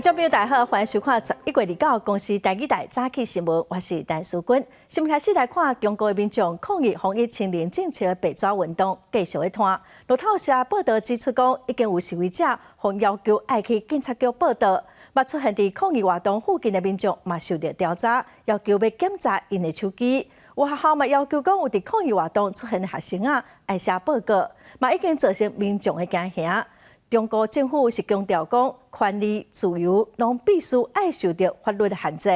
观众朋友大家好，欢迎收看11月29公司台语台早起新闻，我是陈淑君。新闻开始来看，中国的民众抗议防疫清零政策的白纸运动继续在拖。路透社报道指出，讲已经有示威者向要求爱去警察局报道，捌出现伫抗议活动附近的民众嘛受到调查，要求要检查因的手机。有学校嘛要求讲有伫抗议活动出现的学生啊，爱写报告，嘛已经造成民众的惊吓。中国政府是强调讲，权利自由拢必须爱受到法律的限制。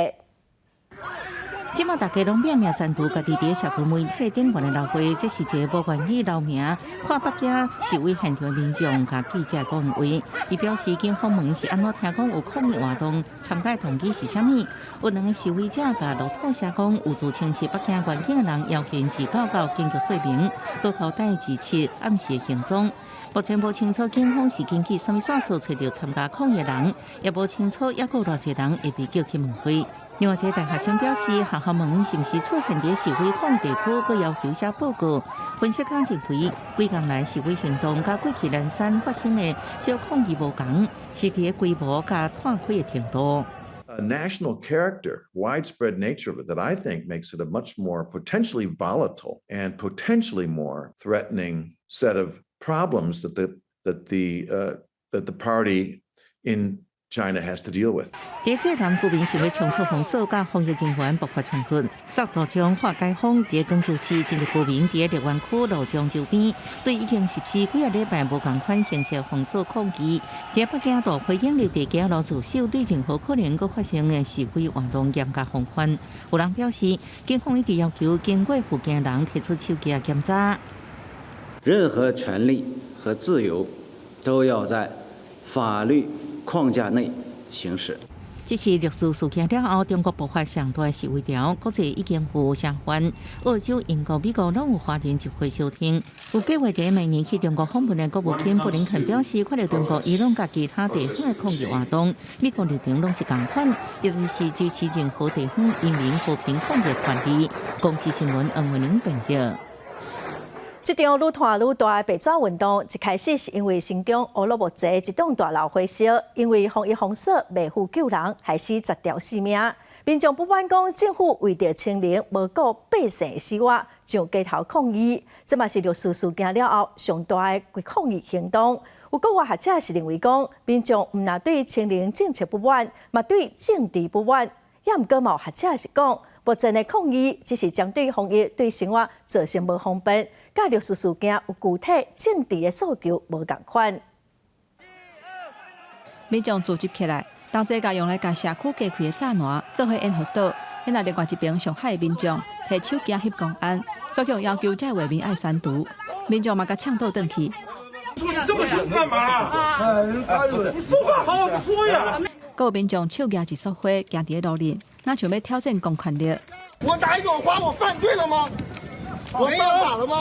即马大家拢拼命删除家己伫社群媒体顶悬的老花，这是一个无愿意留名、看北京示威现场的民众甲记者讲话。伊表示，警方问是安怎听讲有抗议活动，参加动机是啥物？有2个示威者甲路透社讲，有自清晰北京环境的人要求自告到警局说明，倒头带17暗时的行踪。目前无清楚警方是根据什么线索找到参加抗议的人，也无清楚还有偌侪人会被叫去问话。另外一个大学生表示，学校问是毋是出现伫示威抗议地区，佮要求写报告。分析家认为，几天来示威行动甲过去连山发生的小抗议无同，是伫规模甲看开的程度。A national character, widespread nature of it, that I think makes it a much more potentially volatile and potentially more threatening set of problems that the party in China has to deal with. 第这南居民想要冲出封锁，甲防疫人员爆发冲突，扫道将化解封。伫广州市真侪居民伫荔湾区路江周边，对已经实施几个礼拜无共款形式封锁抗议。伫北京大回应了地加路自首，对任何可能阁发生的示威活动严格防范。有人表示，警方一直要求经过附近的人提出手机检查。任何权利和自由都要在法律框架内行使。这是历史事件了后，中国爆发上大的示威潮，国际已经有声援。澳洲、英国、美国拢有华人集会消停。有计划在明年去中国访问的国务卿布林肯表示，看到中国伊朗甲其他地方的抗议活动，美国立场拢是同款，亦就是支持任何地方人民和平抗议权利。公司新闻黄文玲报道。这场愈拖愈大的白纸运动，一开始是因为新疆乌鲁木齐一栋大楼火烧，因为防疫封锁未赴救人，害死10条性命。民众不满讲政府为着清零，无顾百姓的生活，上街头抗议。这嘛是历史事件了后上大的抗议行动。有国外学者是认为讲，民众唔但对清零政策不满，嘛对政治不满。也毋过嘛有学者是讲，目前的抗议只是针对防疫对生活造成无方便。甲历史事件有具体政治的诉求无共款。民众组织起来，同齐甲用来甲社区隔开的栅栏做伙演活岛。因来另外一边，上海的民众摕手机翕公安，所向要求这画面爱删除。民众嘛甲呛倒转去。你这么想干嘛？你说话好好说呀！各民众手举一束花，行伫路面，那想要挑战公权力。我拿一朵花，我犯罪了吗？我犯法了吗？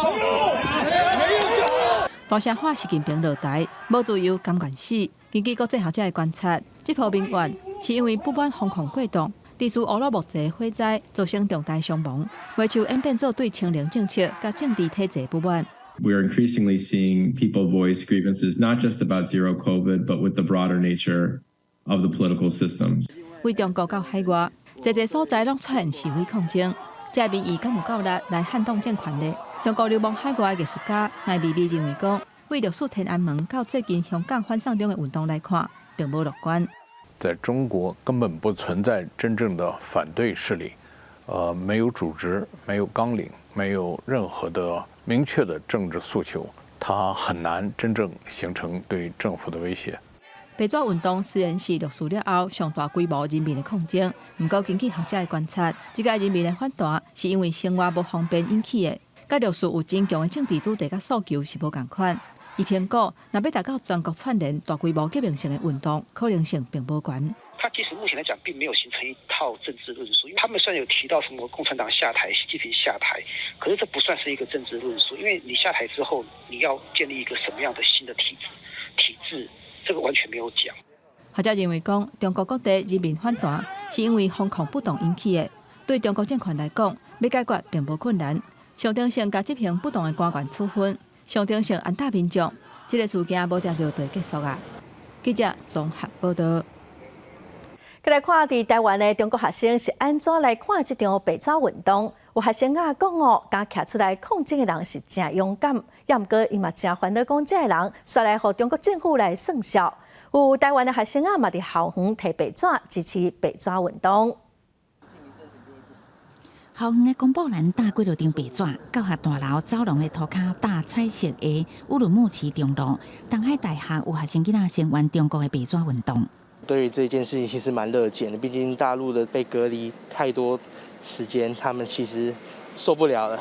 没有。大声喊习近平落台，无自由甘愿死。根据国际学者的观察，这波民怨是因为不满封控过度，地区乌鲁木齐火灾造成重大伤亡，为求演变做对清零政策甲政治体制不满。We're increasingly seeing people voice grievances not just about zero COVID, but with the broader nature of the political systems. 为中国到海外，侪所在拢出现示威抗争。这民意敢有够力来撼动政权力？中国流亡海外的艺术家赖美美认为讲，为历史天安门到最近香港反送中的运动来看，并无乐观。在中国根本不存在真正的反对势力，没有组织，没有纲领，没有任何的明确的政治诉求，它很难真正形成对政府的威胁。白纸运动虽然是历史了后上大规模人民的抗争，不过根据学者的观察，这个人民的反弹是因为生活不方便引起的，甲历史有真强的政治主题甲诉求是无共款。伊评估，若要达到全国串联、大规模革命性的运动，可能性并不高。他其实目前来讲，并没有形成一套政治论述，因为他们虽然有提到什么共产党下台、习近平下台，可是这不算是一个政治论述，因为你下台之后，你要建立一个什么样的新的体制，这个完全没有讲。学者认为讲，中国各地人民反弹是因为风控不当引起的，对中国政权来讲，要解决并无困难。象征性甲执行不当的官员处分，象征性安大民众，这个事件无定就会结束啊。记者综合报道。再来看伫台湾的中国学生是安怎来看这场白纸运动？有学生讲敢徛出来抗争的人是真勇敢，也毋过伊嘛真烦恼讲这个人煞来互中国政府来算账。有台湾的学生嘛伫校园摕白纸支持白纸运动。校园的公布栏搭几条张白纸，教学大楼走廊的涂骹搭彩色的乌鲁木齐中路。东海大学有学生囡仔声援中国的白纸运动。对于这件事情其实蛮乐见的，毕竟大陆的被隔离太多时间，他们其实受不了了。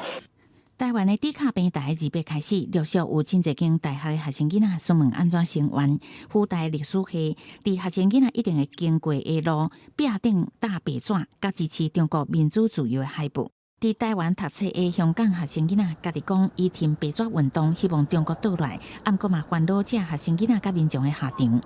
台湾的底卡平台2月开始，陆续有真侪间大学的学生囡仔询问安怎声援。复旦历史系伫学生囡仔一定会经过的路壁顶搭白纸，甲支持中国民主自由的海报。伫台湾读册的香港学生囡仔家己讲，伊挺白纸运动，希望中国倒来，毋过嘛烦恼这学生囡仔甲民众的下场。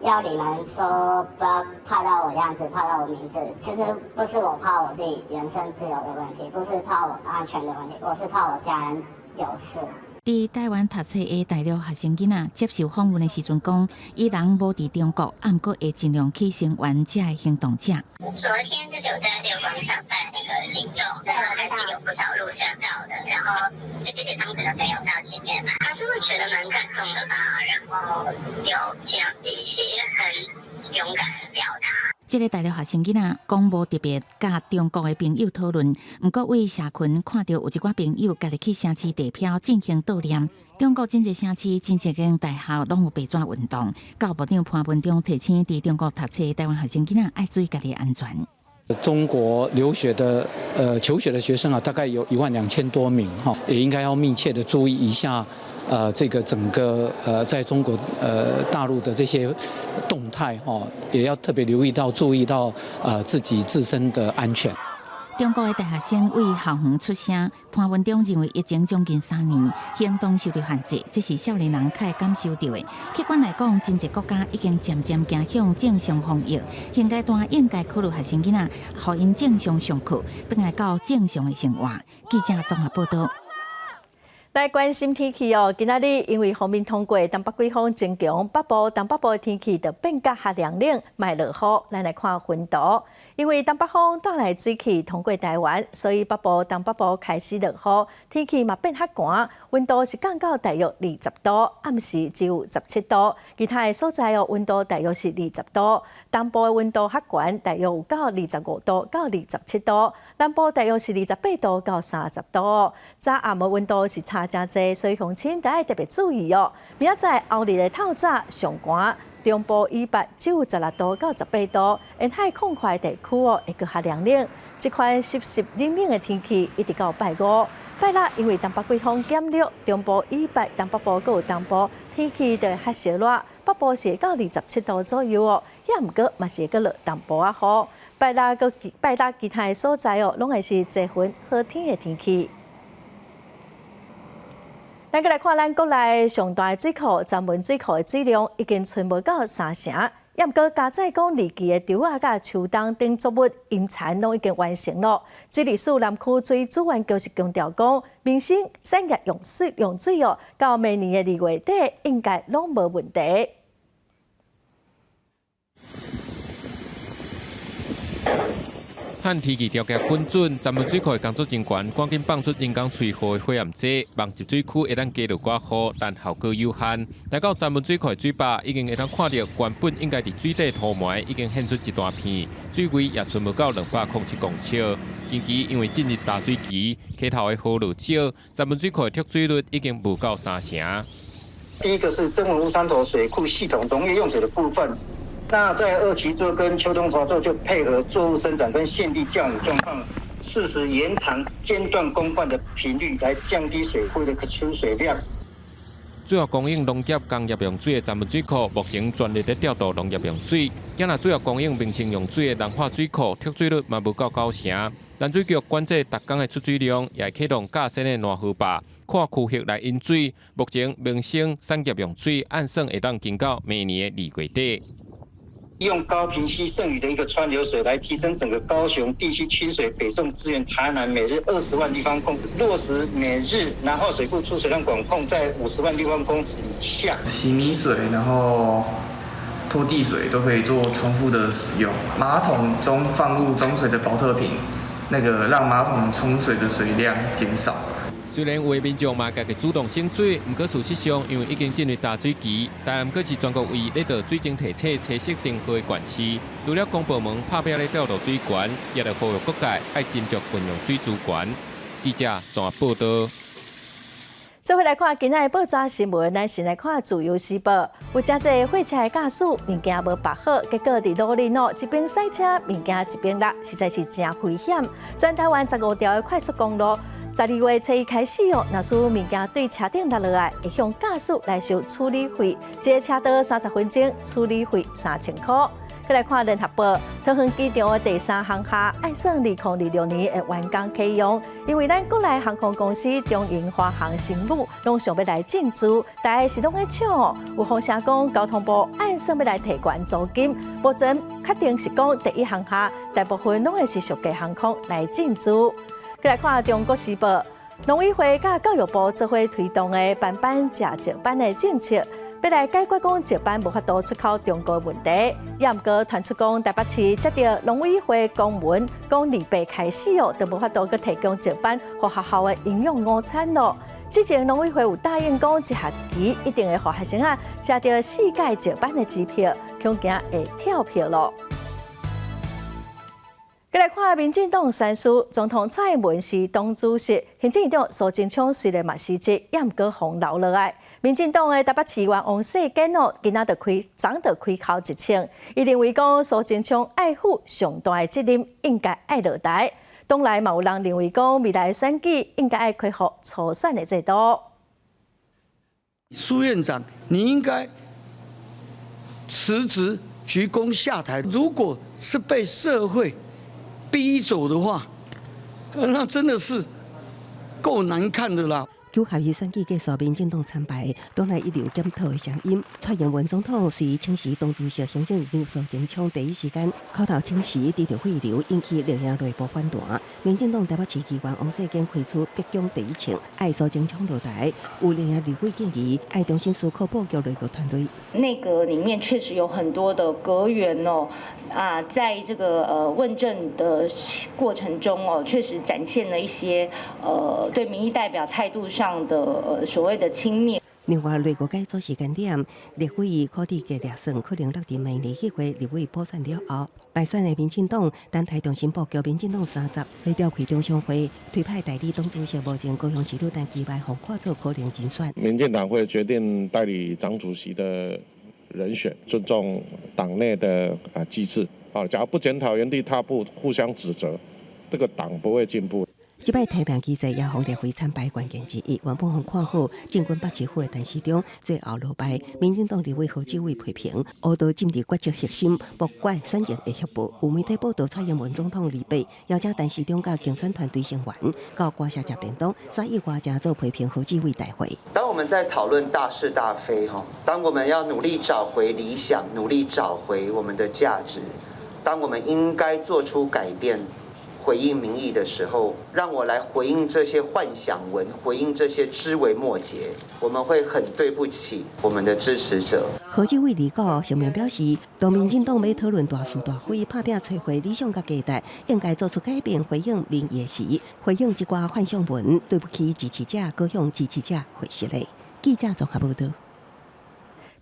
要你们说不要怕到我样子，怕到我名字，其实不是我怕我自己人身自由的问题，不是怕我安全的问题，我是怕我家人有事。伫台湾读册的大陆学生囡仔接受访问的时阵讲，伊人无伫中国，毋过会尽量去声援这的行动者。昨天就是有在六广场办那个行动，然后还是有不少路上到的，然后就谢谢当时的朋友到前面嘛，还是会觉得蛮感动的吧，然后有这样一些很勇敢的表达。这个大陆学生囡仔讲无特别甲中国的朋友讨论，毋过为社群看到有一寡朋友家己去城市地票进行悼念。中国真侪城市、真侪间大学拢有白纸运动。教部长潘文忠提醒伫中国读册的台湾学生囡仔爱注意家己的安全。中国留学的求学的学生啊，大概有12000多名哈，也应该要密切的注意一下。这个整个在中国大陆的这些动态哦，也要特别留意到、注意到自己自身的安全。中国的大学生为校园出声，潘文忠认为疫情将近3年，行动受到限制，这是少年人较会感受到的。客观来讲，真侪国家已经渐渐走向正常防疫，现阶段应该考虑学生囡仔，互因正常上课，转来到正常的生活。记者综合报道。来关心天气哦，今仔日因为锋面通过，东北季风增强，北部、东北部的天气就变甲较凉冷，卖落雨。咱来看温度，因为东北风带来水汽通过台湾，所以北部、东北部开始落雨，天气嘛变较寒，温度是降到大约20度，暗时只有17度，其他的所在哦温度大约是20度，东部的温度较悬，大约有到25度到27度，南部大约是28度到30度。早暗的温度是差真济，所以乡亲得要特别注意哦。明仔载后日的透早上寒，中部以北只有16度到18度，沿海空旷地区哦会搁较凉冷。这款湿湿冷冷的天气一直到拜五。拜六因为东北季风减弱，中部以北、东北部搁有东部天气就会较热热，北部是到27度左右哦，也毋过嘛是搁落东部啊雨。拜六其他的所在哦，拢会是多云好天的天气。咱来看咱国内上大的水库——曾文水库的水量已经存无到3成，也毋过加载讲离奇的稻仔甲树冬等作物引产拢已经完成了。水利署南区水资源局是强调讲，民生产业用水哦，到明年的2月底应该拢无问题。旱天气条件稳准，曾文水库的工作人员赶紧放出人工催化的火焰剂，望集水区会当加到寡雨，但效果有限。来到曾文水库的水坝，已经会当看到原本应该伫水底涂埋，已经现出一大片，水位也存无到207公尺。近期因为进入大水期，溪头的河流少，曾文水库的脱水率已经无到3成。第一个是曾文乌山头水库系统农业用水的部分。那在2期作跟秋冬操作，就配合作物生长跟现地降雨状况，适时延长间断公灌的频率，来降低水库的可出水量。主要供应农业、工业用水的曾文水库，目前全力在调度农业用水。今若主要供应民生用水的南化水库，脱水率嘛无到9成。淡水局管制逐工的出水量，也会启动架新的暖河坝，看区域来引水。目前民生产业用水按算会当经到明年的2月底。用高屏溪剩余的一个川流水来提升整个高雄地区清水北送支援台南每日20万立方公尺，落实每日南澳水库出水量管控在50万立方公尺以下。洗米水，然后拖地水都可以做重复的使用。马桶中放入中水的保特瓶，让马桶冲水的水量减少。虽然有的民众嘛家己主动省水，不过事实上因为已经进入大水期，但不过是全国唯一咧到水情提测测色定号的县市。除了公部门拍拼咧调度水源，也来呼吁各界爱斟酌运用水资源。记者综合报道。再回来看今仔的报纸新闻，咱先来看自由时报。有真侪货车的驾驶物件无把好，结果伫路里一边塞车，物件一边落，实在是真危险。全台湾15条的快速公路，12月初一开始若是物件对车顶落来，会向驾驶来收处理费，一个车道30分钟，处理费3000块。再来看联合报，桃园机场的第3航厦爱算2026年会完工启用，因为咱国内航空公司中营华航、新武拢想要来进驻，大家是拢在抢哦。有风声讲交通部按算要来提悬租金，目前确定是讲第1航厦大部分拢会是属地航空来进驻。再来看中国时报，农委会甲教育部做伙推动的班班食石班的政策。要来解决讲石斑无法度出口中国的问题，也毋过传出讲台北市接到农委会公文，讲28开始都无法度去提供石斑和学校的营养午餐咯。之前农委会有答应讲，一学期一定会互学生食到4届石斑的机票，恐惊会跳票咯。再来看民进党宣誓，总统蔡英文是党主席，行政院长苏贞昌虽然嘛辞职，也毋过放留落来。民进党的台北市议员王世坚今仔早就开口一请，伊认为讲苏贞昌爱负上大的责任，应该爱落台。党内嘛有人认为讲未来选举应该爱恢复初选的制度。苏院长，你应该辞职鞠躬下台。如果是被社会逼走的话，那真的是够难看的啦。9合一选举结束，民进党惨败，党内一流检讨的声音。蔡英文总统随请示党主席行政院长苏贞昌第一时间口头请示，低调汇流，引起绿营内部反弹。民进党台北市议员王世坚开出逼宫第一请，爱苏贞昌落台。有绿营立委建议，爱重新思考布局内阁团队。内阁里面确实有很多的阁员在这个问政的过程中确实展现了一些对民意代表态度上的所谓的轻蔑。另外，内阁改组时间点，立委可地计略算可能落伫明年迄回立委补选了后，败选的民进党单台重新布局民进党30，为召开中常会推派代理党主席，目前高雄市六单期外红跨做可能竞选。民进党会决定代理党主席的人选，尊重党内的机制。假如不检讨，原地踏步，互相指责，这个党不会进步。这摆提名机制也红列为惨败关键之一。原本看好进军北市府的陈时中，最后落败。民进党立委何志伟批评，乌道进入决策核心，不管选情会协步。有媒体报道，蔡英文总统礼拜邀请陈时中甲竞选团队成员到官舍食便当，所以外加做批评何志伟大会。当我们在讨论大是大非当我们要努力找回理想，努力找回我们的价值，当我们应该做出改变，回应民意的时候，让我来回应这些幻想文，回应这些枝微末节，我们会很对不起我们的支持者。何志伟离稿声明表示，当民进党要讨论大是大非，拍拼找回理想甲价值，应该做出改变，回应民意时，回应一寡幻想文，对不起支持者，高向支持者会失礼。记者综合报道。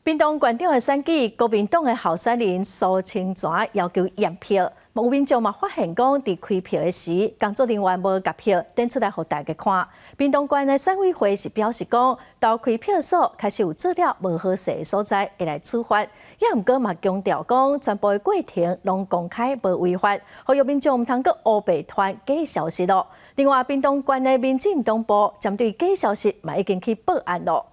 屏东县长的选举，国民党的候选人苏清泉要求验票。有民众嘛发现讲，伫开票的时，工作人员无甲票展出来互大家看。屏东县的选委会是表示讲，到开票所开始有做了无合适的所在，会来处罚。也毋过嘛强调讲，全部的过程拢公开无违法，呼吁民众毋通阁乌白传假消息咯。另外，屏东县的民进党部针对假消息嘛已经去报案咯。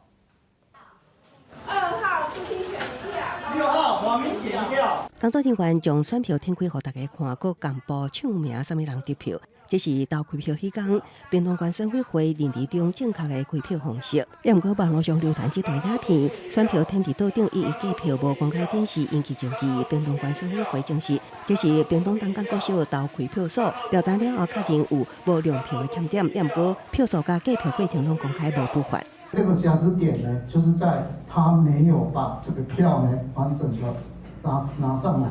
2号苏清泉一票，6号黄明贤一票。工作人员将选票展开，互大家看，搁公布唱名，啥物人得票。这是到开票期间，屏东县选委会认为中正确的开票方式。也毋过网络上流传这段影片，选票填伫桌顶，一计票无公开展示，引起争议。屏东县选委会证实，这是屏东东港国小到开票所调查了后，确认有无量票的欠点。也毋过票数甲计票过程拢公开无不法。这个瑕疵点呢，就是在他没有把这个票呢完整的拿上来。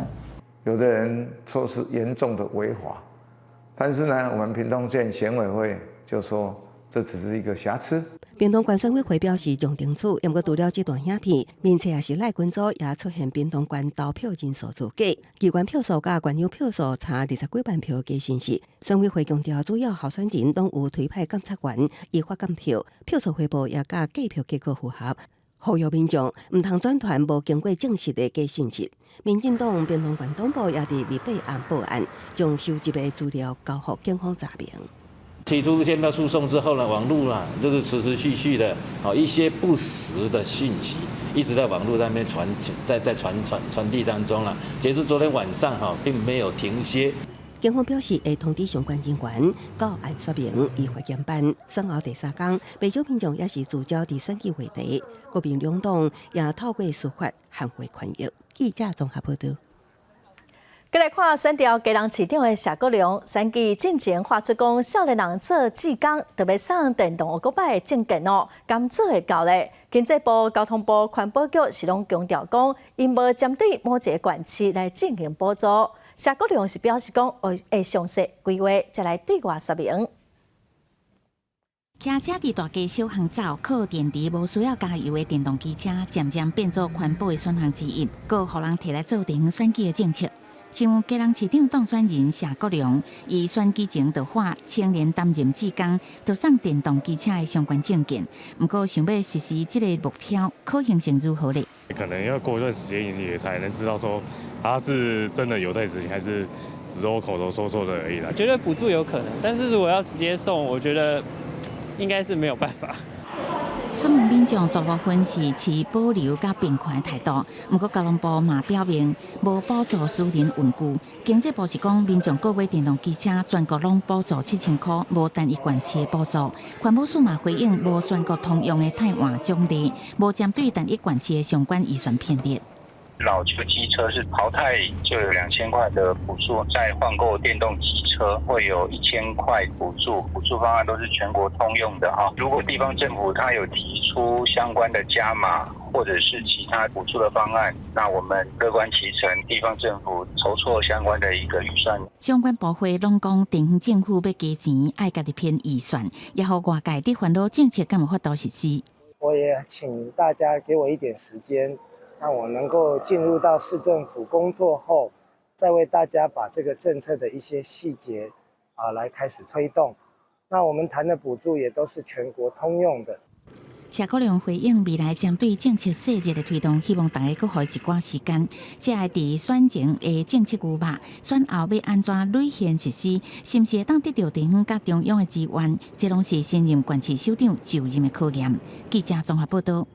有的人说是严重的违法，但是呢，我们屏东县选委会就说这只是一个瑕疵。屏东县选委会表示将定处，不过除了这段影片，面册也是赖群组也出现屏东县投票人数造假，机关票数甲原有票数差20几万票的信息。选委会强调，主要候选人拢有推派监察员依法监票，票数汇报也甲计票结果符合。呼吁民众唔通转传无经过证实的假信息。民进党屏东县党部也伫28暗报案，将收集的资料交予警方查明。提出宪票诉讼之后呢，网络啦就是持续的一些不实的讯息，一直在网络上面传递当中了。截至昨天晚上并没有停歇。警方表示会通知相关人员到案说明，依法严办。选后第3天，不少民众也是聚焦伫选举话题，国民两党也透过司法捍卫权益。记者综合报道。再来看选调基隆市长的谢国良，选举进前发出讲，少年人做志工，特别送电动5百的证件哦，甘做会到咧？经济部、交通部、环保局是拢强调讲，因无针对某一个县市来进行补助。谢国良是表示讲，会详细规划，再来对外说明。骑车伫大街小巷走，靠电池无需要加油的电动机车，渐渐变作环保的选项之一，搁互人摕来做成选举的政策。像基隆市长当选人谢国良，伊选举前就发青年担任志工，就送电动机车的相关证件。不过想要实施这个目标，可行性如何呢？可能要过一段时间也才能知道说他是真的有在执行，还是只是我口头说说的而已啦。觉得补助有可能，但是如果要直接送，我觉得应该是没有办法。选民民众大部分是持保留甲并款的态度，不过交通部嘛表明无补助私人运具。经济部是讲，民众购买电动机车，全国拢补助7000块，无单一罐车补助。环保署嘛回应，无全国通用的汰换奖励，无针对单一罐车的相关预算编列。老旧机车是淘汰就有2000块的补助，再换购电动机车会有1000块补助，补助方案都是全国通用的哈。如果地方政府它有提出相关的加码或者是其他补助的方案，那我们乐观其成，地方政府筹措相关的一个预算。相关部会拢讲，地方政府要加钱，爱家己编预算，也互外界伫烦恼政策敢有法度实施。我也请大家给我一点时间。让我能够进入到市政府工作后，再为大家把这个政策的一些细节来开始推动。那我们谈的补助也都是全国通用的。谢国良回应未来针对政策细节的推动，希望大家搁予一寡时间，才会伫选前的政策牛肉，选后要安怎累现实施，是毋是会当得到地方甲中央的支援，这拢是新任县市首长就任的考验。记者综合报道。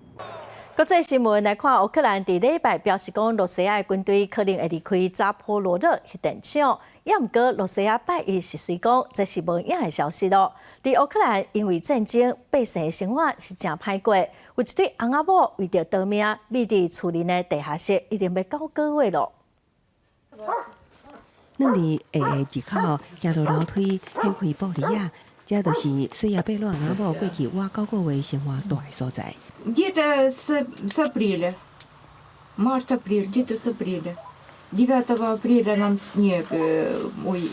国际新闻来看，乌克兰伫礼拜表示讲，罗西亚军队可能会离开扎波罗热核电厂，也毋过罗西亚拜一是随讲，这是无影的消息咯。伫乌克兰因为战争，百姓的生活是真歹过，有一对翁仔某为着逃命，秘伫厝内的地下室，一定要9个月咯。两里下日口行落楼梯，掀开玻璃啊，这就是西亚贝洛翁仔某过去我9个月生活住的所在。Где-то с апреля, март-апрель, где-то с апреля. 9 апреля нам снег, ой,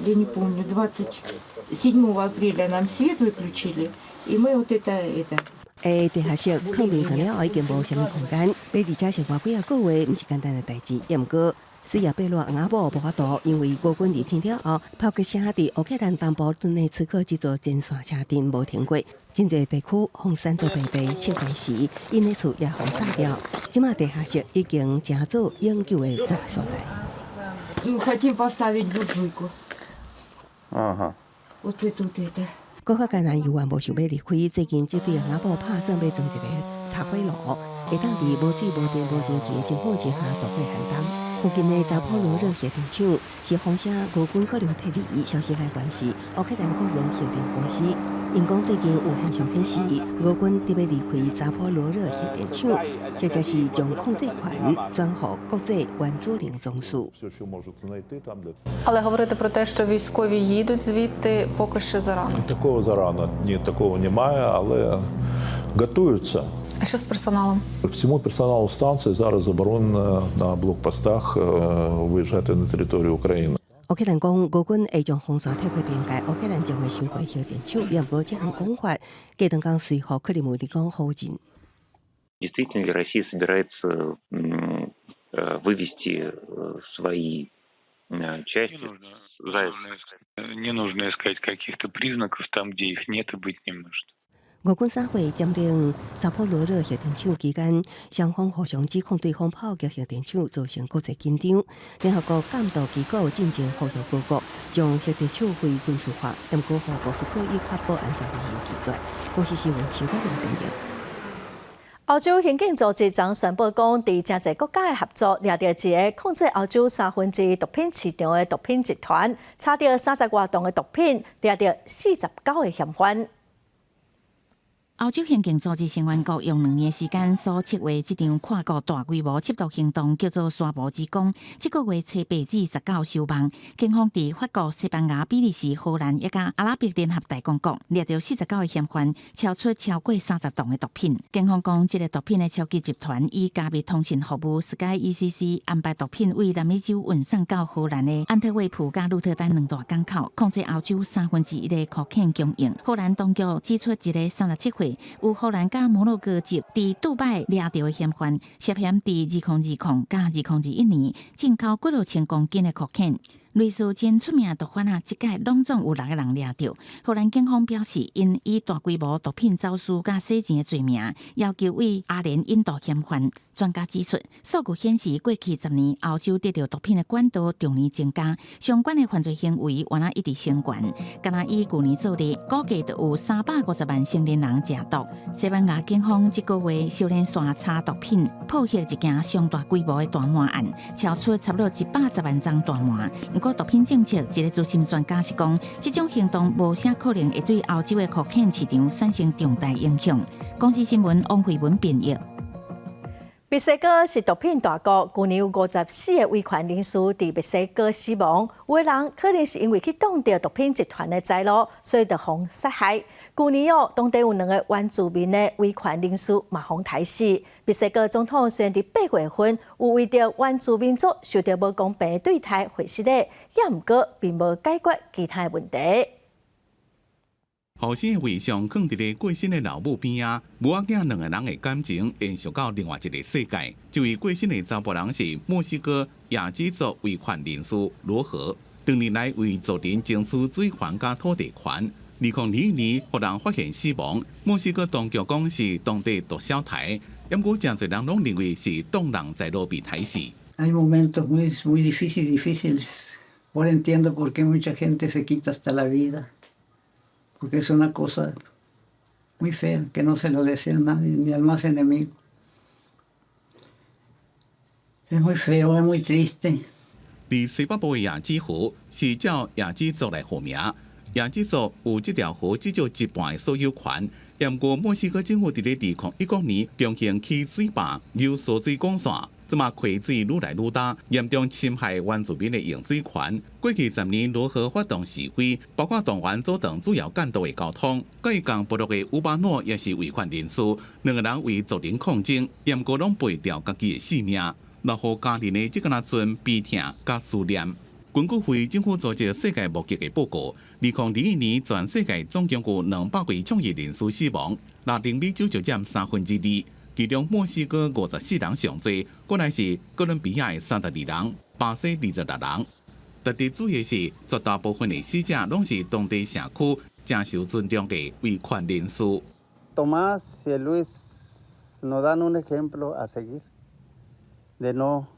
я не помню, 27 апреля нам свет выключили, и мы вот это. 地下室抗冰层了后已经无啥物空间，要伫遮生活几个月，毋是简单的代志，也毋过。西亚贝洛翁仔某无法度，因为俄军入侵了后，炮击声伫乌克兰东部顿内茨克这座前线车阵无停过，真侪地区风山做白白庆回时，因的厝也风炸掉。即马地下室已经成做永久的住所在。Хотим поставить буржуйку. Ага. Вот это вот это. 搁较艰难，犹原无想要离开。最近这对翁仔某拍算要装一个插火炉，会当伫无水、无电、无电器的情况之下度过寒冬。附近的扎波罗热核电厂是风声俄军可能撤离，消息来源是乌克兰国营核电公司。因讲最近有现象显示，俄军特别离开扎波罗热核电厂，或者是将控制权转予国际原子能总署。Але говорити про те, що військові їдуть звідти, поки що зарано. Такого зарано, ні, такого немає, але готуються. А що з персоналом? Всьому персоналу станції зараз заборонено на блокпостах виїжджати на територію України.乌克兰讲，俄军会将封锁铁轨边界，乌克兰将会收回核电厂，也无这项讲法，加长讲随后克里姆林宫否认。Действительно ли Россия собирается вывести свои части? Не нужно искать каких-то признаков там, где их нет и быть не может. 俄军3月占领扎波罗热核电厂期间，双方互相指控对方炮击核电厂，造成国际紧张。联合国监督机构进行呼吁各国将核电厂非军事化，但过后莫斯科以确保安全为由拒绝。公司新闻超过2点钟。欧洲刑警组织昨宣布讲，伫真侪国家的合作，掠到一个控制欧洲1/3毒品市场的毒品集团，查到30多吨的毒品，掠到49个嫌犯。欧洲刑警组织成员国用2年时间所策划这场跨国大规模缉毒行动，叫做“沙漠之光”。这个月初8至19收网，警方伫法国、西班牙、比利时、荷兰一甲阿拉伯联合大公国掠到49个嫌犯，超出超过30吨的毒品。警方讲，这个毒品的超级集团以加密通讯服务 SkyECC 安排毒品为南美洲运送到荷兰的安特卫普甲鹿特丹2大港口，控制欧洲1/3的可肯供应。荷兰当局指出，一个37岁有荷兰甲摩洛哥籍伫杜拜掠到的嫌犯，涉嫌伫2020甲2021年进口几6000公斤的可肯。类似真出名的毒贩这届拢总有6个人掠到。荷兰警方表示，因以大规模毒品走私甲洗钱的罪名，要求为阿联引渡嫌犯。专家指出，数据显示，过去10年欧洲得到毒品的管道逐年增加，相关的犯罪行为原来一直升悬。敢若以去年做例，估计就有350万成年人食毒。西班牙警方这个月修炼线查毒品，破获一件上大规模的大麻案，超出差不多110万张大麻。不过，毒品政策一个资深专家是讲，这种行动无啥可能会对欧洲的可肯市场产生重大影响。公司新闻王慧文编译。墨西哥是毒品大国，去年有54个违款人士伫墨西哥死亡，有的人可能是因为去挡到毒品集团的财路，所以就互杀害。去年当地有2个原住民的违款人士嘛互杀死。墨西哥总统虽然伫8月份有为着原住民族受到无公平的对待回失礼，也毋过并无解决其他问题。后生的遗像放伫咧过身的老母边啊，母仔囝2个人的感情延续到另外一个世界。这位过身的查甫人是墨西哥亚基族违款人士罗河，多年来为族人争取水权甲土地权。2021年，互人发现死亡。墨西哥当局讲是当地毒小台，不过真侪人拢认为是挡人在路被抬死。Hay momentos muy difíciles. Ahora entiendo por qué mucha gente se quita hasta la vida. Porque es una cosa muy fea, que no se lo desea a nadie, ni al más enemigo. Es muy feo, es muy triste. 伫西北部的亚基河是照亚基族来命名，亚基族有这条河至少一半的所有权。不过墨西哥政府伫咧2019年强行起水坝，由输水管线。即马溪水愈来愈大，严重侵害原住民的用水权。过去10年如何发动示威，包括动员阻挡主要干道的交通。甲伊共部落的乌巴诺也是违反人士，2个人为族人抗争，不过拢背掉家己的性命，留予家人的只敢若存悲痛甲思念。根据非政府组织世界目击的报告，2021年全世界总共有200位创业人士死亡，拿定美酒就占2/3。其中墨西哥54人上侪，过来是哥伦比亚的32人，巴西26人。特别注意的是，绝大部分的死者拢是当地社区正受尊重的维权人士。Tomás y Luis nos dan un ejemplo a seguir, de no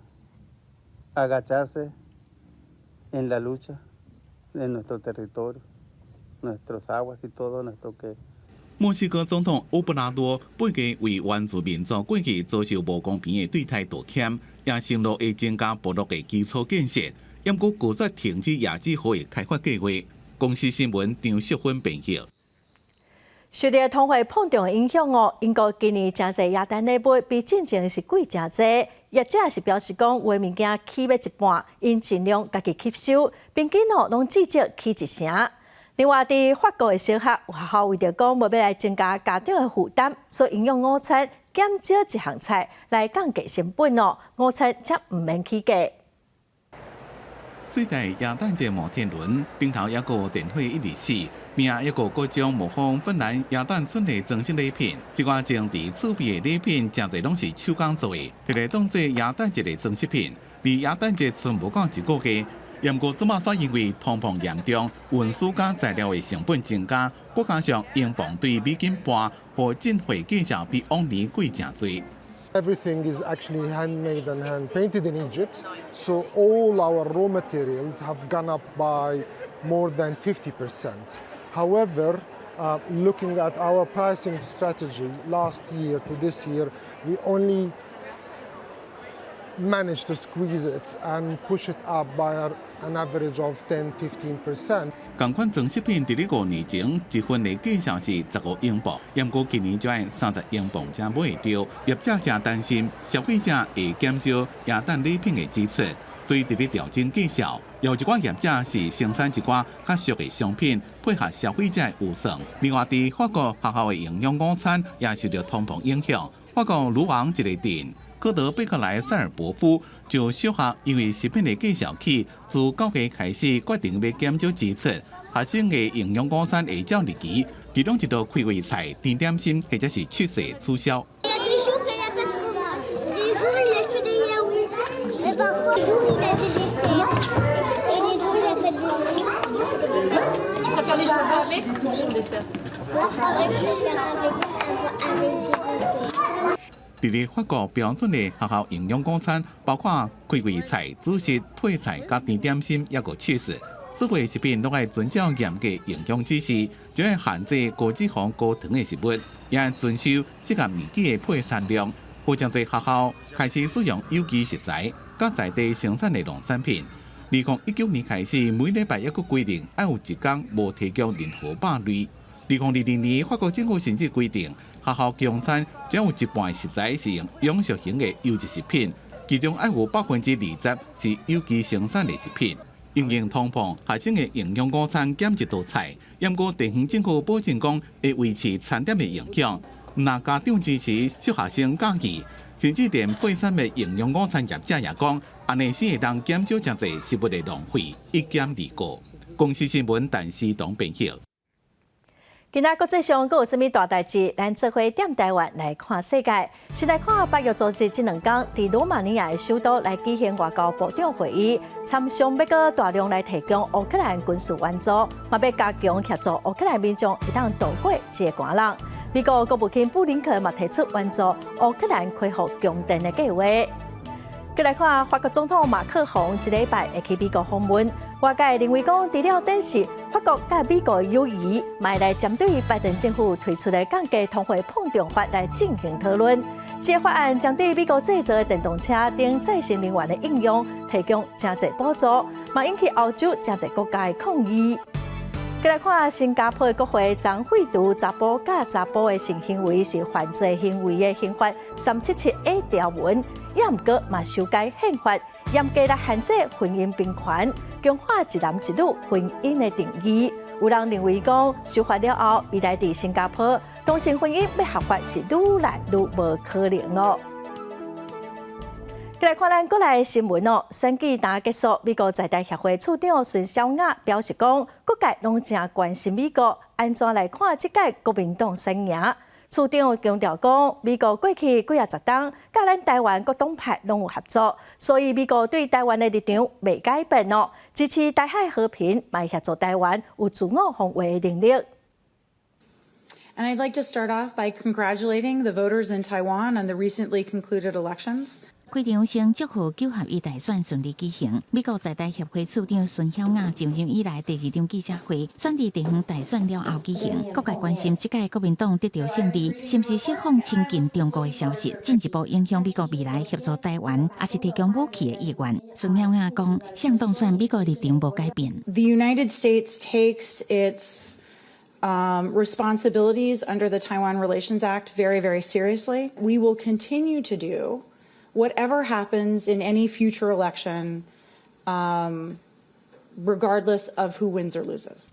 agacharse en la lucha en nuestro territorio, nuestras aguas y todo nuestro que。墨西哥总统欧布拉多8月为原住民族过去遭受无公平的对待道歉，也承诺会增加部落的基础建设，不过拒绝停止亚基河的开发计划。公司新闻张淑芬编译。受到通货膨胀的影响英国今年真侪亚单礼物比进前是贵真侪。业者是表示讲，有的物件起要一半，因尽量家己吸收，平均拢至少起1成。另外，伫法国的小学有学校为着讲，无要来增加家长的负担，所以营养午餐减少一项菜来降低成本哦，午餐则唔免起价。水台耶诞节摩天轮顶头也有电火124，命也有各种模仿芬兰耶诞村的装饰礼品，一寡种伫厝边的礼品，真侪拢是手工做的，摕来当做耶诞节的装饰品。离耶诞节剩无够一个月，不过这马煞因为通膨严重，运输甲材料的成本增加，再加上英镑对美金盘，和进货计价比往年贵真多。Everything is actually handmade and hand painted in Egypt, so all our raw materials have gone up by more than 50%. However, looking at our pricing strategy last year to this year, we only managed to squeeze it and push it up by an average of 10-15%. 同款装饰品伫咧5年前，一份的计价是15英镑，不过今年就要30英镑才买得到。业者真担心消费者会减少耶诞礼品的支出，所以伫咧调整计价。有一寡业者是生产一寡较俗的商品，配合消费者的预算。另外，伫法国学校的营养午餐也受到通膨影响。法国鲁昂一个店。科德贝克莱塞尔伯夫就小学因为食品的计算器自9月开始决定要减少支出，学生的营养午餐会照日期，其中一道开胃菜甜点心或者是出色促销。伫咧法国标准的学校营养午餐，包括开胃菜、主食、配菜、甲甜点心，也个切实。所有食品都要遵照严格营养指示，就要限制高脂肪、高糖的食物，也要遵守适合年纪的配餐量。或将在学校开始使用有机食材，甲在地生产的农产品。2019年开始，每礼拜一个规定，要有一天无提供任何肉类。2020年，法国政府甚至规定，学校用餐只要有一半食材是用养殖型的优质食品，其中要有20%是有机生产的食品。因应通膨，学生的营养午餐减一道菜，不过地方政府保证讲会维持餐点的营养。那家长支持小学生教育，甚至连配餐的营养午餐业者也讲，安尼先会当减少真侪食物的浪费，1减2个。公司新闻陈思东编辑。今仔国际上阁有甚物大代志？咱做伙踮台湾来看世界。先来看北约组织这2天伫罗马尼亚的首都来举行外交部长会议，参商要阁大量来提供乌克兰军事援助，嘛要加强协助乌克兰民众会当渡过这个寒冷。美国国务卿布林肯嘛提出援助乌克兰恢复供电的计划。再来看法国总统马克宏一礼拜会去美国访问，外界认为讲，除了展示法国甲美国的友谊，嘛会来针对拜登政府推出的降低通货膨胀法来进行讨论。这法案将对美国制造的电动车等再生能源的应用提供真侪补助，嘛引起欧洲真侪国家的抗议。再来看新加坡的国会将废除查甫甲查甫的性行为是犯罪行为的刑法377A 条文，也毋过嘛修改宪法，严格来限制婚姻平权，强化一男一女婚姻的定义。有人认为讲，修法了后，未来伫新加坡同性婚姻要合法是愈来愈无可能咯。来看咱国内的新闻哦，选举打结束，美国在台协会处长孙小雅表示讲，各界拢正关心美国安怎来看这届国民党选赢。处长强调讲，美国过去几啊十年，甲咱台湾各党派拢有合作，所以美国对台湾的立场未改变哦，支持台海和平，嘛协助台湾有自我防卫的能力。And I'd like to start off by congratulating the voters in Taiwan on the recently concluded elections. 会场先祝福9合1大选顺利举行。美国在台协会处长孙晓雅就任以来第2场记者会，选伫地方大选了后举行。各界关心这届国民党得到胜利，是不是释放亲近中国的消息，进一步影响美国未来协助台湾，还是提供武器的意愿？孙晓雅讲，向当选美国立场无改变。The United States takes its responsibilities under the Taiwan Relations Act very, very seriously. We will continue to do whatever happens in any future election, regardless of who wins or loses.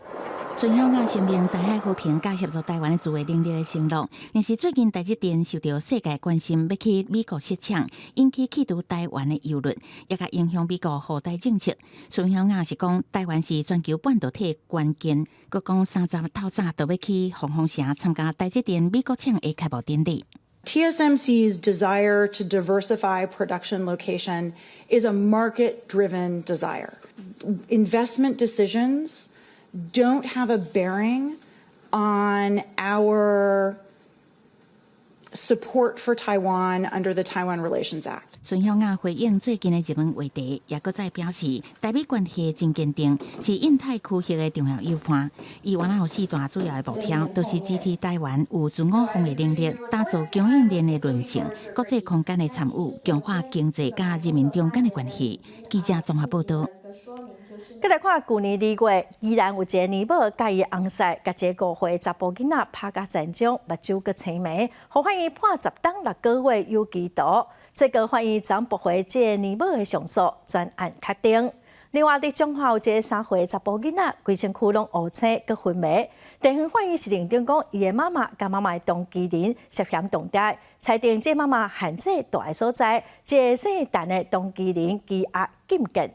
孙晓雅声明台海和平甲协助台湾的自卫能力的承诺，但是最近台积电受到世界关心，要去美国设厂，引起企图台湾的忧虑，也甲影响美国后台政策。孙晓雅是讲，台湾是全球半导体关键，佮讲30透早就要去凤凰城参加台积电美国厂的开幕典礼。TSMC's desire to diversify production location is a market-driven desire. Investment decisions don't have a bearing on our support for Taiwan under the Taiwan Relations Act. 孙晓雅回应最近的热门话题，也搁再表示，台美关系真坚定，是印太区域的重要友伴。伊原来有4大主要的目标，都是支持台湾有自我防卫能力，打造供应链的韧性，国际空间的参与，强化经济甲人民中间的关系。记者综合报道。再来看，去年2月，依然有一个年母甲伊翁婿，甲一个5岁查甫囡仔拍甲残障，目睭佮青眉，互法院判10档6个月有期徒。最高法院昨驳回这个年母的上诉，专案确定。另外，伫彰化有一个3岁查甫囡仔，规身躯拢乌青佮昏迷。地方法院是认定讲，伊的妈妈甲妈妈的同居人涉嫌盗窃，裁定这妈妈限制大的所在，这姓陈的同居人羁押禁见。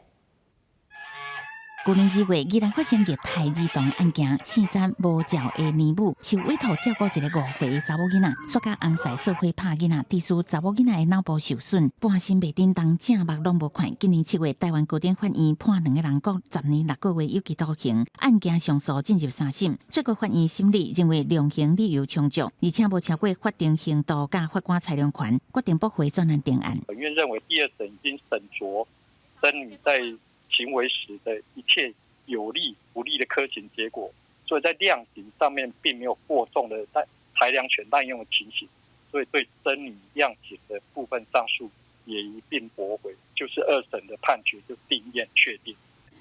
去年2月，依然发生虐待儿童案件，姓詹无照的年母受委托照顾一个5岁的查某囡仔，却甲翁婿做伙拍囡仔，致使查某囡仔的脑部受损，半身袂振动，正目拢无看。今年7月，台湾高等法院判2个人各10年6个月有期徒刑，案件上诉进入3审。最高法院审理认为量刑理由充足，而且无超过法定刑度甲法官裁量权，决定驳回专案定案。本院认为第2审已经审酌曾女在行为时的一切有利不利的科刑结果，所以在量刑上面并没有过重的裁量权滥用的情形，所以对曾女量刑的部分上诉也一并驳回，就是2审的判决就定验确定。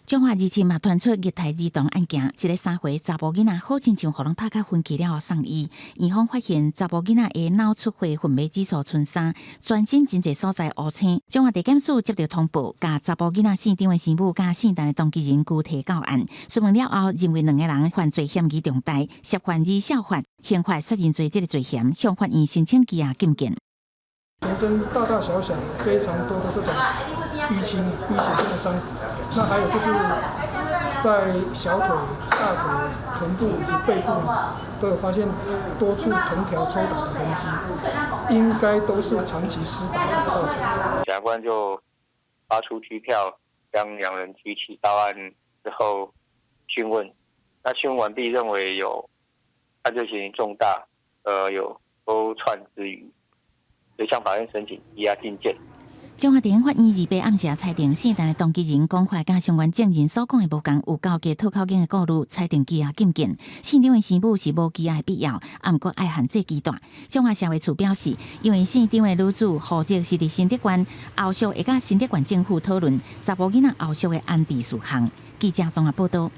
彰化日前嘛传出虐待儿童案件，一个3岁查甫囡仔好亲像互人拍甲昏去了后送医，院方发现查甫囡仔的脑出血混迷指数剩3，全身真侪所在乌青。彰化地检署接到通报，甲查甫囡仔姓张的生母甲姓陈的同居人具体到案，询问了后，认为2个人犯罪嫌疑重大，涉犯以少法、刑法杀人罪这个罪嫌，向法院申请羁押禁见。全身大大小小非常多的这种淤青、淤血性的伤口，那还有就是在小腿、大腿、臀部以及背部都有发现多处藤条抽打的痕迹，应该都是长期施打所造成的。检察官就发出拘票，将2人提起到案之后讯问，那讯问完毕认为有犯罪嫌疑重大，有勾串之余，就向法院申请羁押禁见。彰化地方法院2日暗时裁定，姓陈的同居人讲话甲相关证人所讲的无共，有勾结讨口径的顾虑，裁定羁押禁见。姓张的生母是无羁押的必要，毋过爱限制期大。彰化社会处表示，因为姓张的女子户籍是伫新德县，后续会甲新德县政府讨论查甫囡仔后续的安置事项。记者综合报道。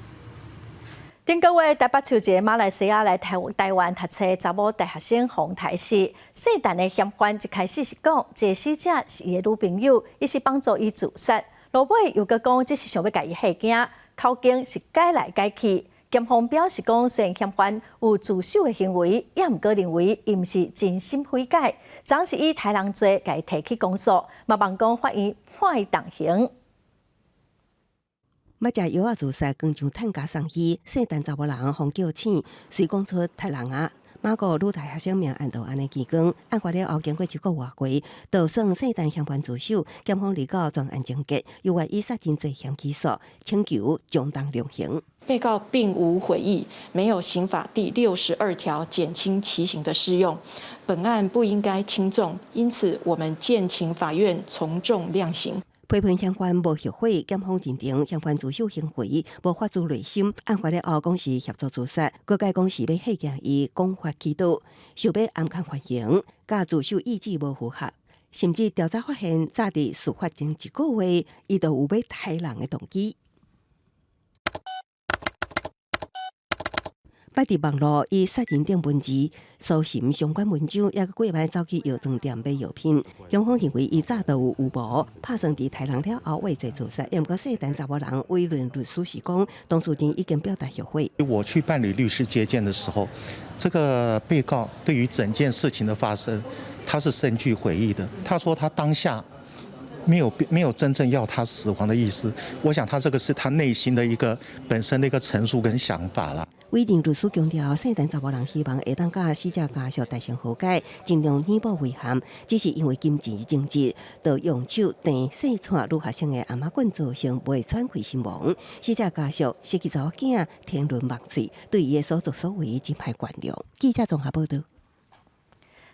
顶个月，台北一个马来西亚来台湾读册查某大学生洪台氏，姓陈的嫌犯一开始是讲，这死者是伊的女朋友，伊是帮助伊自杀。落尾又搁讲，这是想要甲伊吓惊，口径是改来改去。检方表示讲，虽然嫌犯有自首的行为，也毋过认为伊毋是真心悔改，总是以杀人罪甲伊提起公诉，嘛望讲法院判伊重刑。要食药啊自杀，更上趁家送医，姓陈查某人互叫醒，随讲出杀人啊。马国女大学生命案就安尼期间，案发了后经过1个月过，就算姓陈嫌犯自首，检方离告专案终结，又愿以杀人罪嫌起诉，请求将当量刑。被告并无悔意，没有刑法第62条减轻其刑的适用，本案不应该轻重，因此我们建请法院从重量刑。批评嫌犯无后悔，检方认定嫌犯自首行为无发自内心，案发了后讲是协助自杀，各界讲是要吓惊伊讲法企图，想要暗藏缓刑，甲自首意志无符合，甚至调查发现，早伫事发前1个月，伊就有要杀人的动机。摆伫网络以杀人等文字搜寻相关文章，也过摆走去药妆店买药品。警方认为伊早都有无拍算伫杀人了后畏罪自杀。不过细单查某人委任律师是讲，当事人已经表达后悔。我去办理律师接见的时候，这个被告对于整件事情的发生，他是深具悔意的。他说他当下没有真正要他死亡的意思。我想他这个是他内心的一个本身的一个陈述跟想法啦。委任律师强调，姓陈查某人希望会当甲死者家属达成和解，尽量填补遗憾。只是因为金钱争执，就用手电细串女学生的阿妈棍，造成未喘气身亡。死者家属失去查某囝天伦万岁，对伊的所作所为真派原谅。记者综合报道。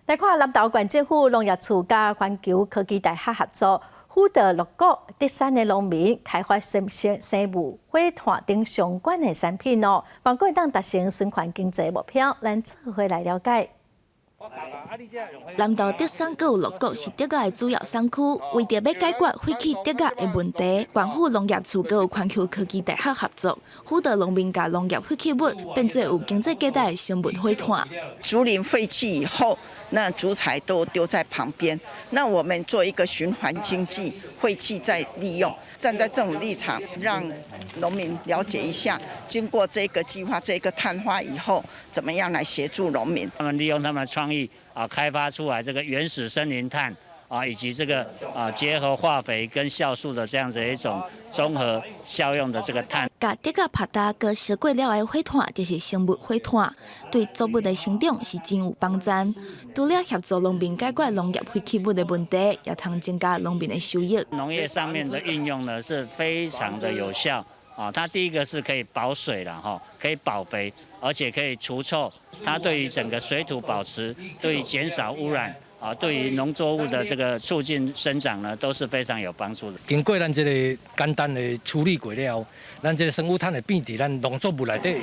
来看南投县政府农业处甲环球科技大学合作。虎德鹿谷德山的农民开发生物火炭等相关的产品哦，包括当达成循环经济目标，咱做伙来了解。南投德山阁有鹿谷是德甲的主要产区，为着要解决火气德甲的问题，县府农业处阁有环球科技大学合作，虎德农民把农业废弃物变做有经济价值的生物火炭。竹林废弃以后，那竹材都丢在旁边，那我们做一个循环经济，废弃再利用。站在政府立场，让农民了解一下，经过这个计划、这个探花以后，怎么样来协助农民？他们利用他们的创意开发出来这个原始森林炭以及这个结合化肥跟酵素的这样子一种综合效用的这个碳。甲德甲拍打跟烧过了的火炭，就是生物火炭，对作物的生长是真有帮助。除了协助农民解决农业废弃物的问题，也通增加农民的收益。农业上面的运用呢是非常的有效它第一个是可以保水了可以保肥，而且可以除臭。它对于整个水土保持，对于减少污染。对于农作物的这个促进生长呢，都是非常有帮助的。经过咱这个简单的处理过了后，咱这个生物炭的变伫咱农作物内底，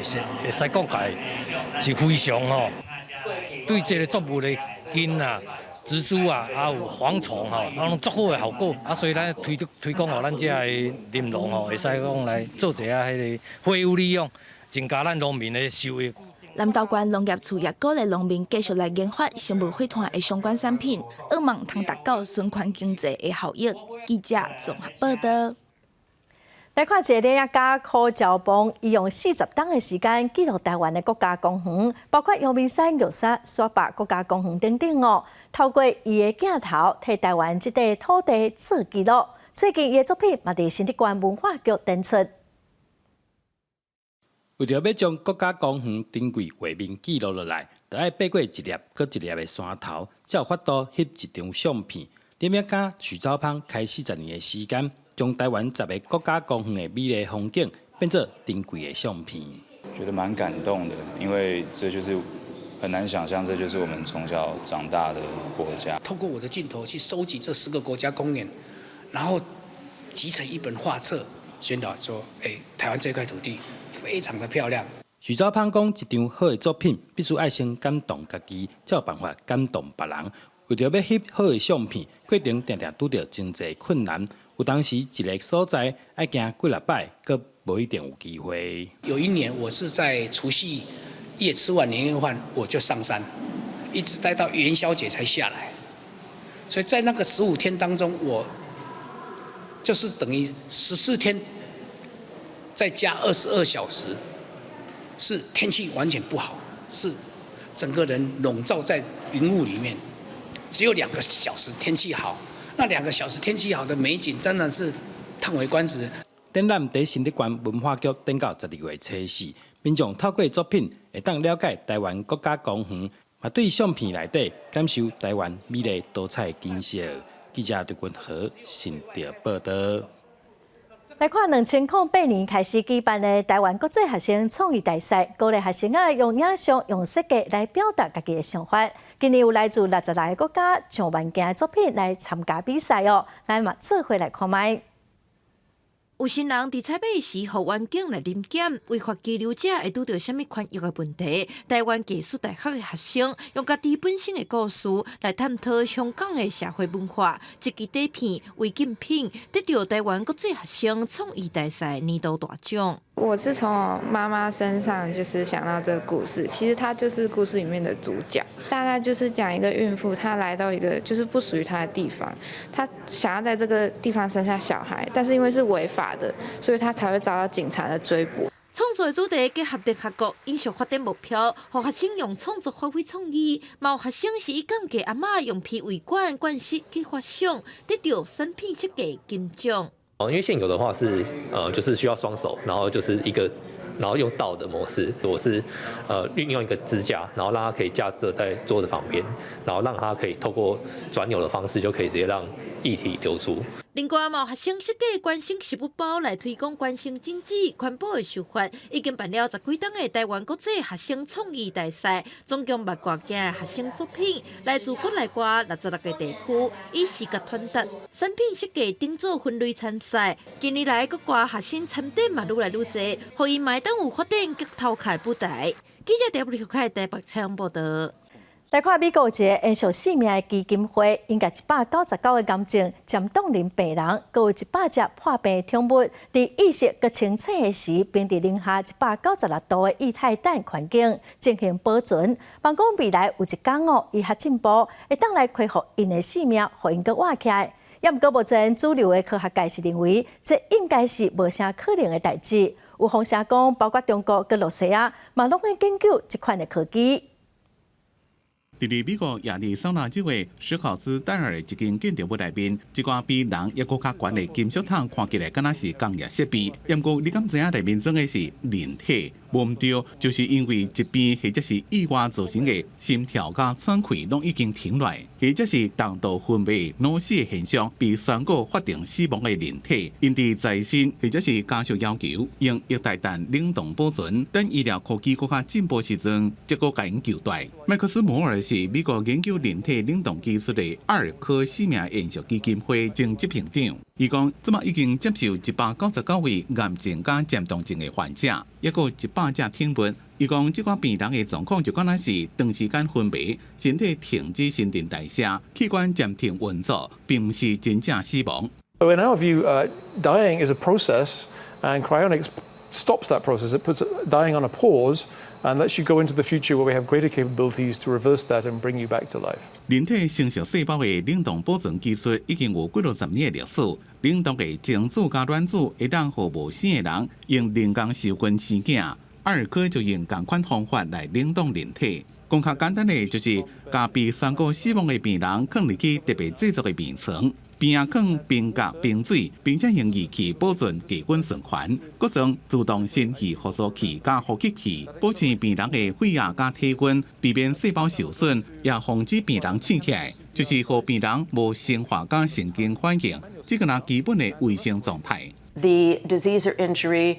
会使讲起来是非常对这个作物的根植株还有蝗虫拢足好的效果。所以咱推广互咱这个林农会使讲来做一下迄个废物利用，增加咱农民的收益。南投县农业处也鼓励农民继续来研发生物火炭的相关产品，希望通达到循环经济的效益。记者综合报道。来看一个企业家柯兆邦，伊用40天的时间记录台湾的国家公园，包括阳明山、玉山、沙巴国家公园等等哦。透过伊的镜头，替台湾这块土地做记录。最近伊的作品嘛，伫新竹县文化局展出。为着要将国家公园珍贵画面记录落来，就要爬过一粒搁一粒的山头，才有法度翕一张相片。林业家徐兆邦开40年的时间，将台湾10个国家公园的美丽风景变作珍贵的相片。觉得蛮感动的，因为这就是很难想象，这就是我们从小长大的国家。透过我的镜头去收集这10个国家公园，然后集成一本画册。宣导说，台湾这块土地非常的漂亮。徐兆邦讲，一张好的作品必须爱先感动家己，才有办法感动别人。为着要翕好的相片，过程常常拄着真济困难。有当时一个所在要行几6摆，阁无一定有机会。有一年，我是在除夕夜吃完年夜饭，我就上山，一直待到元宵节才下来。所以在那个15天当中，我就是等于14天。再加22小时，是天气完全不好，是整个人笼罩在云雾里面。只有2个小时天气好，那2个小时天气好的美景真的是叹为观止。展览在新竹县文化局展到12月初4，民众透过作品会当了解台湾国家公园，也对相片内底感受台湾美丽多彩景色。记者对君和新竹报道。来看2008年开始举办的台湾国际学生创意大赛，鼓励学生用影像、用设计来表达家己的想法。今年有来自60来个国家上万件的作品来参加比赛哦，咱嘛做伙来看卖。有心人伫采买时，互环境来临检，违法居留者会拄到什么权益的问题？台湾技术大学的学生用家己本身的故事来探讨香港的社会文化。这支底片违禁品得到台湾国际学生创意大赛年度大奖。我是从我妈妈身上就是想到这个故事，其实她就是故事里面的主角。大概就是讲一个孕妇，她来到一个就是不属于她的地方，她想要在这个地方生下小孩，但是因为是违法的，所以她才会遭到警察的追捕。创作的主题结合联合国永续发展目标，让学生用创作发挥创意。嘛有学生是以讲给阿嬷用皮围罐灌湿去发想，得到产品设计金奖。因为现有的话是就是需要双手，然后就是一个。然后用倒的模式，我是运用一个支架，然后让它可以架着在桌子旁边，然后让它可以透过转扭的方式，就可以直接让液体流出。另外，嘛有学生设计关心食物包来推广关心经济环保的手法，已经办了10几档的台湾国际学生创意大赛，总共8挂件学生作品，来自国内外66个地区，以视觉传达、产品设计等做分类参赛。近年来，各国学生参展嘛愈来愈多，互因嘛当有发展更头开舞台。记者W开台北采访报道。来看美国一个延续性命的基金会，因甲199个癌症渐冻龄病人，各有100只破病宠物，伫意识佮清醒的时，并伫零下196度的液态氮环境进行保存。望讲未来有一天医学进步，会当来恢复因的性命，互因佮活起来。也毋过目前主流的科学界是认为，这应该是无啥可能的代志。有风声讲，包括中国佮罗西亚，嘛拢会研究这款的科技。伫美国亚利桑那州的史考斯戴尔的一间建筑物内面，一寡比人还佫较悬的金属桶，看起来敢若是工业设备。不过，你敢知影内面装的是人体？无毋对，就是因为疾病或者是意外造成的心跳甲喘气拢已经停落，或者是重度昏迷、脑死的现象，被宣告法定死亡的人体，因伫在身或者是家属要求用液态氮冷冻保存，等医疗科技更较进步时阵，结果甲因救出来。麦克斯摩尔是美国研究人体冷冻技术的阿尔科生命延续基金会正执行长。伊讲，即马已经接受199位癌症加渐冻症的患者，也有100只天物。伊讲，即款病人的状况就敢若是长时间昏迷，身体停止新陈代谢，器官暂停运作，并不是真正死亡。So in our view, dying is a process, and cryonics stops that process. It puts dying on a pause. And lets you go into the future where we have greater capabilities to reverse that and bring you back to life. 人体成熟细胞的冷冻保存技术已经有几60年的历史。冷冻的精子加卵子会当互无生的人用人工受精生囝。阿尔科就用同款方法来冷冻人体。讲较简单的，就是把被宣告死亡的病人放入去特别制作的面床。边啊放冰甲冰水，并且用仪器保存细菌循环，各种自动心肺复苏器加呼吸器，保持病人的血压加体温，避免细胞受损，也防止病人醒起来，就是让病人无生化加神经反应，这个基本的卫生状态。The disease or injury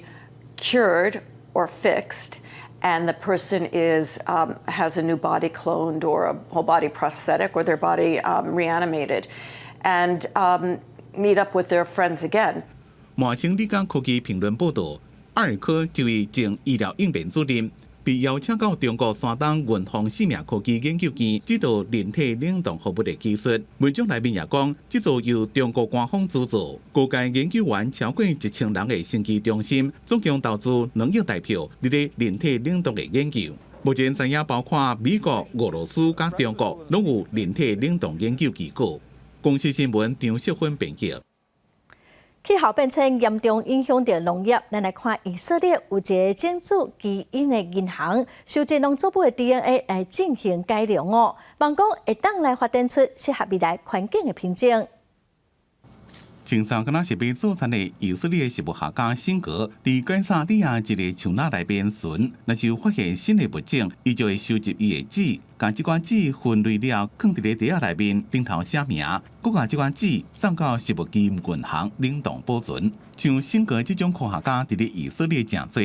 cured or fixed, and the person has a new body cloned or a whole body prosthetic or their body reanimated. And meet up with their friends again. 麻省理工科技评论报道，阿尔科就为前医疗应变主任，被邀请到中国山东云峰生命科技研究院指导人体冷冻服务的技术。文章内面也讲，制作由中国官方资助，各界研究员超过1000人的升级中心，总共投资2亿台票，伫咧人体冷冻的研究。目前知影包括美国、俄罗斯加中国，拢有人体冷冻研究机构。公司新闻张淑芬编辑。气候变迁严重影响到农业，咱来看以色列有一个种子基因的银行，收集农作物的 DNA 来进行改良哦，望讲会当来发展出适合未来环境的品种。清早敢若是被做餐的以色列食物学家辛格，伫该萨利亚一个树林内边巡，若是有发现新的物种，伊就会收集伊的籽，将这款籽分类了，放伫个袋仔内面，顶头写名，佮将这款籽送到食物基因银行冷冻保存。像辛格这种科学家伫咧以色列真多，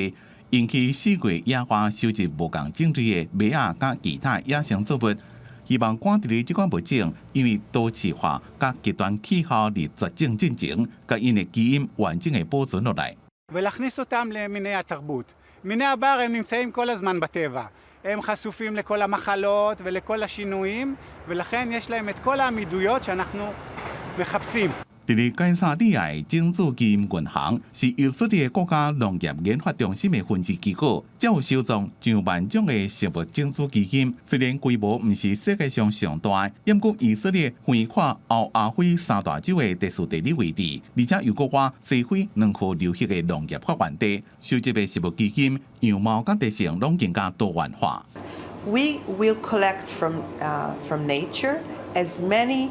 因去4月野外收集无共种类的麦仔甲其他野生作物。希望赶伫咧即款物种，因为都市化甲极端气候而绝种进程，甲因的基因完整的保存落来。ולהכניס אותם למיני התרבות. מיני הבר הם נמצאים כל הזמן בטבע. הם חשופים לכל המחלות ולכל השינויים, ולכן יש להם את כל העמידויות שאנחנו מחפשים. 伫咧介绍利亚种子基因银行是以色列国家农业研发中心的分支机构，才有收藏上万种的食物种子基因。虽然规模毋是世界上上大，但过以色列横跨欧亚非三大洲的特殊地理位置，而且又国外西非2号流行的农业发源地，收集的食物基因样貌甲特性拢更加多元化。We will collect from nature as many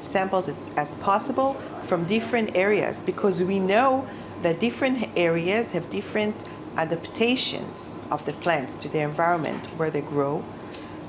samples as possible from different areas because we know that different areas have different adaptations of the plants to the environment where they grow,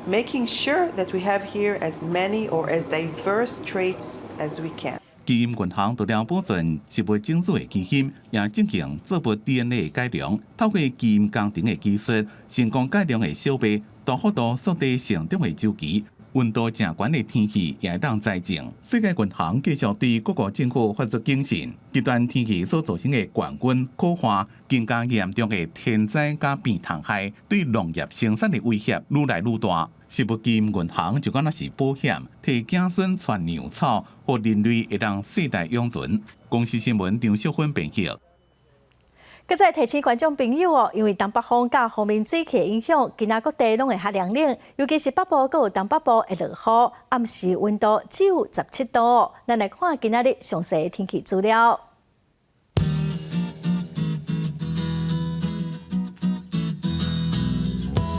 making sure that we have here as many or as diverse traits as we can. 基因银行除了保存食物种子的基因，也进行作物 DNA 的改良，透过基因工程的技术，成功改良的小麦大幅度缩短成长的周期。温度正悬的天气也当栽种。世界银行继续对各国政府发出警讯，极端天气所造成的冠温、酷化，更加严重的天灾加变虫害，对农业生产的威胁愈来愈大。食物基因银行就敢若是保险，替子孙传粮草，和人类会当世代永存。公司新闻张淑芬编辑。搁再提醒观众朋友哦，因为东北风甲锋面水汽影响，今仔各地拢会较凉冷，尤其是北部搁有东北部会落雨，暗时温度只有17度。咱来看今仔日详细的天气资料。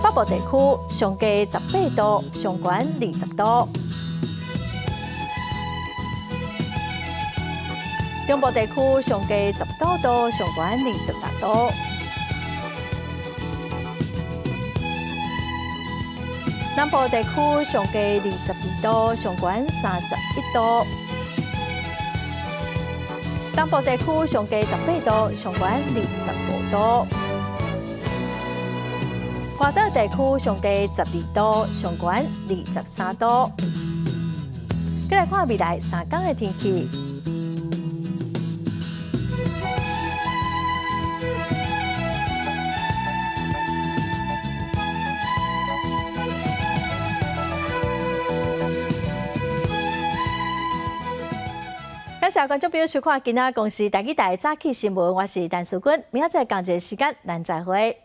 北部地区上低18度，上悬20度。中部地区上低19度，上悬28度。南部地区上低22度，上悬31度。东部地区上低18度，上悬25度。华岛地区上低12度，上悬23度。再来看未来3天的天气。感谢观众朋友收看今仔公司台语台早起新闻，我是陈淑君，明仔载同一时间咱再会。